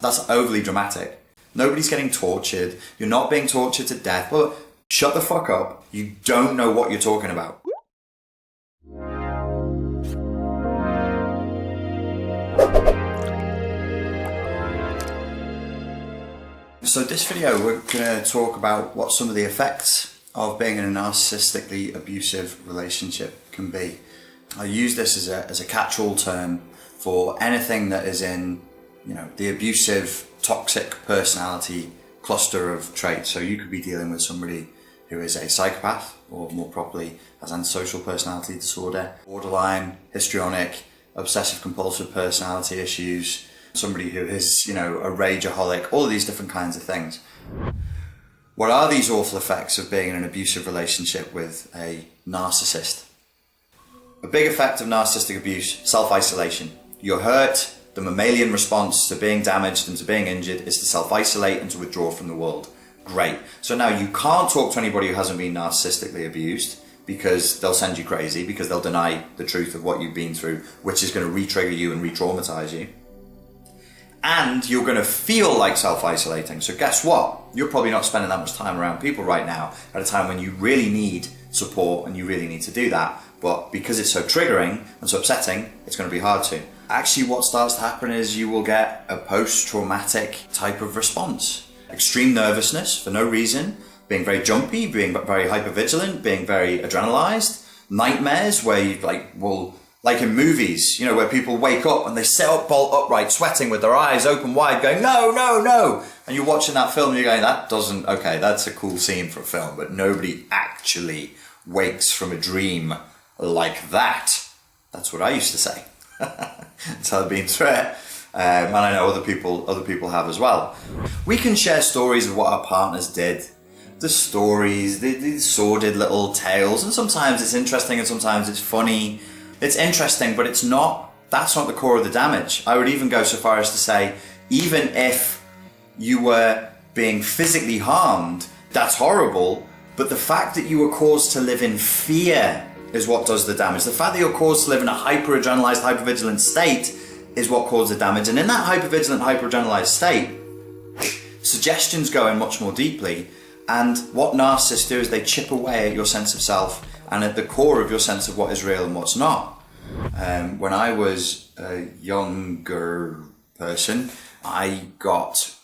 That's overly dramatic. Nobody's getting tortured. You're not being tortured to death. But shut the fuck up. You don't know what you're talking about. So this video, we're going to talk about what some of the effects of being in a narcissistically abusive relationship can be. I use this as a catch-all term for anything that is in, the abusive, toxic personality cluster of traits. So you could be dealing with somebody who is a psychopath, or more properly has antisocial personality disorder, borderline, histrionic, obsessive compulsive personality issues, somebody who is, a rageaholic, all of these different kinds of things. What are these awful effects of being in an abusive relationship with a narcissist? A big effect of narcissistic abuse, self-isolation. You're hurt, the mammalian response to being damaged and to being injured is to self-isolate and to withdraw from the world. Great. So now you can't talk to anybody who hasn't been narcissistically abused because they'll send you crazy, because they'll deny the truth of what you've been through, which is going to re-trigger you and re-traumatize you. And you're going to feel like self-isolating. So guess what? You're probably not spending that much time around people right now at a time when you really need support and you really need to do that. But because it's so triggering and so upsetting, it's going to be hard to. Actually, what starts to happen is you will get a post-traumatic type of response. Extreme nervousness for no reason, being very jumpy, being very hypervigilant, being very adrenalized, nightmares where you like in movies, where people wake up and they sit up bolt upright, sweating with their eyes open wide, going, no, no, no. And you're watching that film and you're going, okay, that's a cool scene for a film, but nobody actually wakes from a dream like that. That's what I used to say. Until I've been through it. And I know other people have as well. We can share stories of what our partners did. The stories, the sordid little tales, and sometimes it's interesting and sometimes it's funny. It's interesting, but that's not the core of the damage. I would even go so far as to say, even if you were being physically harmed, that's horrible, but the fact that you were caused to live in fear is what does the damage. The fact that you're caused to live in a hyper-adrenalized, hypervigilant state is what causes the damage. And in that hypervigilant, hyper-adrenalized state, suggestions go in much more deeply. And what narcissists do is they chip away at your sense of self and at the core of your sense of what is real and what's not. When I was a younger person, I got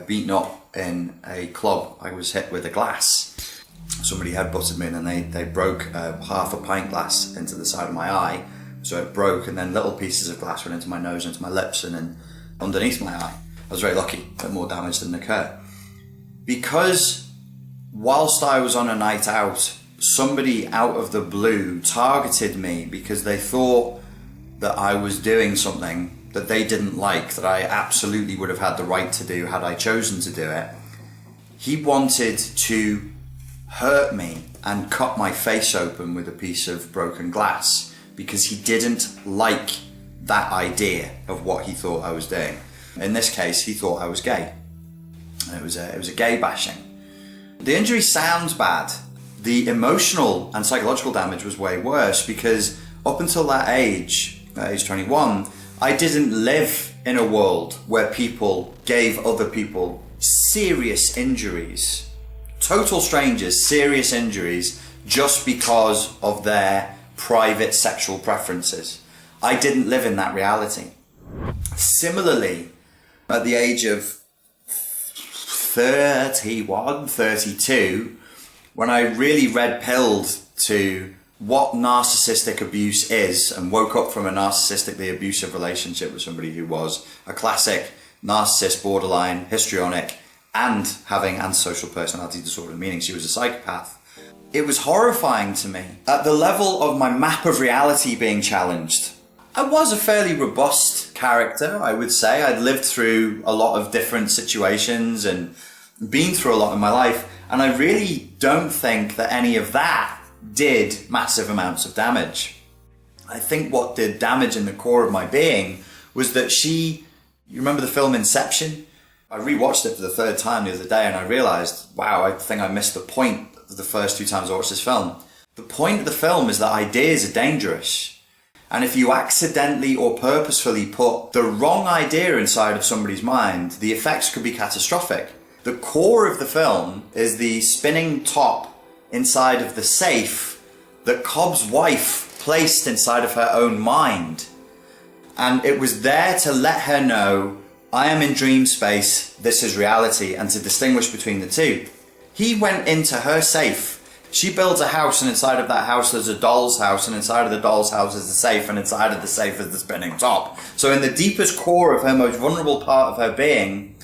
beaten up in a club. I was hit with a glass. Somebody headbutted me and then they broke half a pint glass into the side of my eye. So it broke, and then little pieces of glass went into my nose, into my lips, and then underneath my eye. I was very lucky that more damage didn't occur. Because whilst I was on a night out, somebody out of the blue targeted me because they thought that I was doing something that they didn't like, that I absolutely would have had the right to do had I chosen to do it. He wanted to hurt me and cut my face open with a piece of broken glass because he didn't like that idea of what he thought I was doing. In this case, he thought I was gay. And it was a gay bashing. The injury sounds bad. The emotional and psychological damage was way worse because up until that age 21, I didn't live in a world where people gave other people serious injuries. Total strangers, serious injuries, just because of their private sexual preferences. I didn't live in that reality. Similarly, at the age of 31, 32, when I really red-pilled to what narcissistic abuse is and woke up from a narcissistically abusive relationship with somebody who was a classic narcissist, borderline, histrionic, and having antisocial personality disorder, meaning she was a psychopath. It was horrifying to me. At the level of my map of reality being challenged, I was a fairly robust character, I would say. I'd lived through a lot of different situations and been through a lot in my life, and I really don't think that any of that did massive amounts of damage. I think what did damage in the core of my being was that you remember the film Inception? I rewatched it for the third time the other day and I realized, wow, I think I missed the point of the first two times I watched this film. The point of the film is that ideas are dangerous. And if you accidentally or purposefully put the wrong idea inside of somebody's mind, the effects could be catastrophic. The core of the film is the spinning top inside of the safe that Cobb's wife placed inside of her own mind. And it was there to let her know, I am in dream space, this is reality, and to distinguish between the two. He went into her safe. She builds a house, and inside of that house there's a doll's house, and inside of the doll's house is the safe, and inside of the safe is the spinning top. So in the deepest core of her most vulnerable part of her being,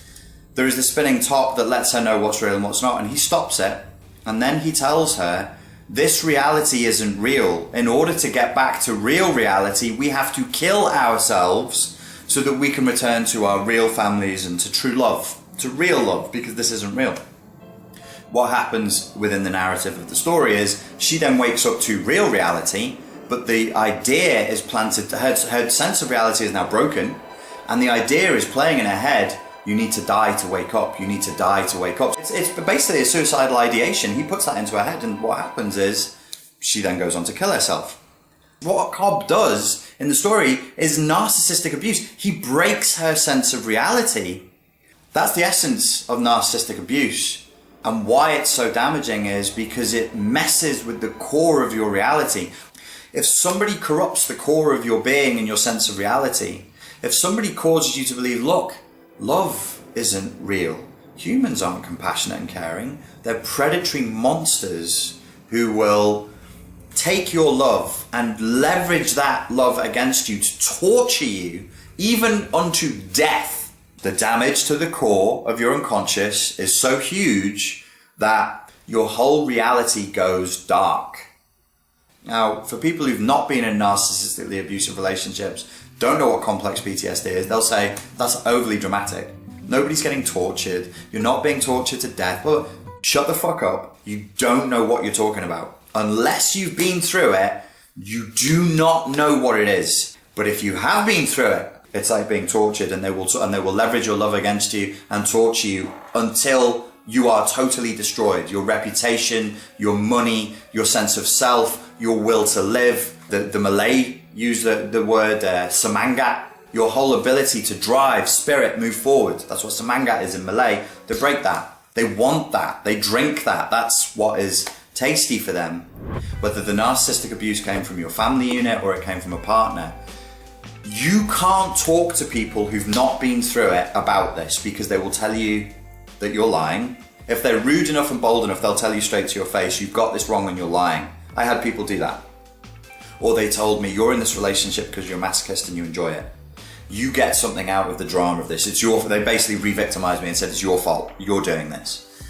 there is the spinning top that lets her know what's real and what's not, and he stops it, and then he tells her, this reality isn't real. In order to get back to real reality, we have to kill ourselves so that we can return to our real families and to true love, to real love, because this isn't real. What happens within the narrative of the story is she then wakes up to real reality, but the idea is planted, her sense of reality is now broken, and the idea is playing in her head, you need to die to wake up, you need to die to wake up. It's basically a suicidal ideation. He puts that into her head, and what happens is she then goes on to kill herself. What Cobb does in the story is narcissistic abuse. He breaks her sense of reality. That's the essence of narcissistic abuse. And why it's so damaging is because it messes with the core of your reality. If somebody corrupts the core of your being and your sense of reality, if somebody causes you to believe, look, love isn't real, humans aren't compassionate and caring, they're predatory monsters who will take your love and leverage that love against you to torture you, even unto death. The damage to the core of your unconscious is so huge that your whole reality goes dark. Now, for people who've not been in narcissistically abusive relationships, don't know what complex PTSD is, they'll say, that's overly dramatic. Nobody's getting tortured. You're not being tortured to death. Well, shut the fuck up. You don't know what you're talking about. Unless you've been through it, you do not know what it is. But if you have been through it, it's like being tortured, and they will leverage your love against you and torture you until you are totally destroyed. Your reputation, your money, your sense of self, your will to live. The Malay use the word semangat. Your whole ability to drive, spirit, move forward. That's what semangat is in Malay. They break that. They want that. They drink that. That's what is tasty for them. Whether the narcissistic abuse came from your family unit or it came from a partner, you can't talk to people who've not been through it about this, because they will tell you that you're lying. If they're rude enough and bold enough, they'll tell you straight to your face, you've got this wrong and you're lying. I had people do that. Or they told me, you're in this relationship because you're a masochist and you enjoy it. You get something out of the drama of this. They basically re-victimized me and said, it's your fault, you're doing this.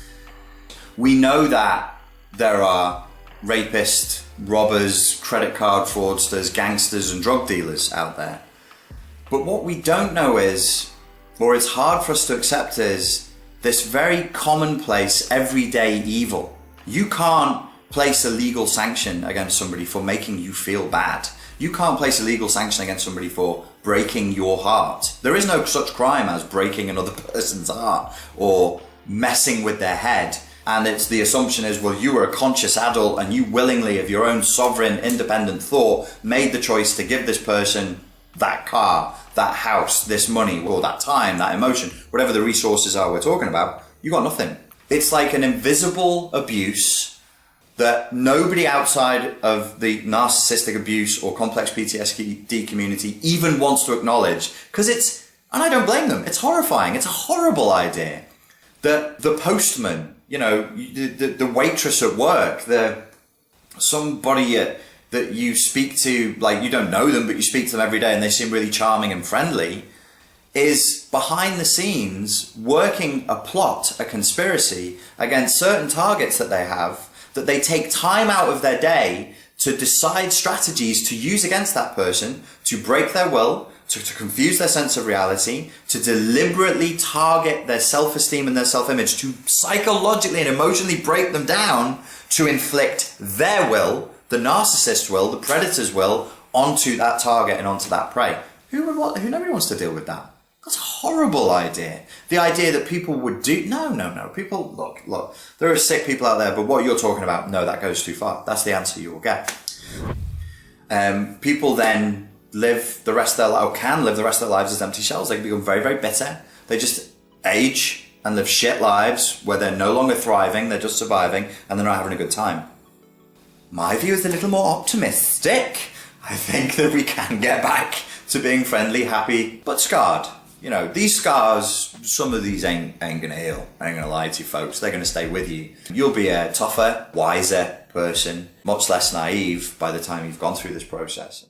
We know that there are rapists, robbers, credit card fraudsters, gangsters and drug dealers out there. But what we don't know is, or it's hard for us to accept, is this very commonplace, everyday evil. You can't place a legal sanction against somebody for making you feel bad. You can't place a legal sanction against somebody for breaking your heart. There is no such crime as breaking another person's heart or messing with their head. And it's the assumption is, well, you were a conscious adult and you willingly, of your own sovereign, independent thought, made the choice to give this person that car, that house, this money, or that time, that emotion, whatever the resources are we're talking about. You got nothing. It's like an invisible abuse that nobody outside of the narcissistic abuse or complex PTSD community even wants to acknowledge, because it's, and I don't blame them, it's horrifying. It's a horrible idea that the postman, you know, the waitress at work, somebody that you speak to, like you don't know them, but you speak to them every day and they seem really charming and friendly, is behind the scenes working a plot, a conspiracy against certain targets that they have, that they take time out of their day to decide strategies to use against that person, to break their will, to confuse their sense of reality, to deliberately target their self-esteem and their self-image, to psychologically and emotionally break them down, to inflict their will, the narcissist's will, the predator's will, onto that target and onto that prey. Who nobody wants to deal with that. That's a horrible idea. The idea that people would do, no. People, look, there are sick people out there, but what you're talking about, no, that goes too far. That's the answer you will get. People then live the rest of their life, or can live the rest of their lives as empty shells. They can become very, very bitter. They just age and live shit lives where they're no longer thriving, they're just surviving, and they're not having a good time. My view is a little more optimistic. I think that we can get back to being friendly, happy, but scarred. You know, these scars, some of these ain't gonna heal. I ain't gonna lie to you folks, they're gonna stay with you. You'll be a tougher, wiser person, much less naive by the time you've gone through this process.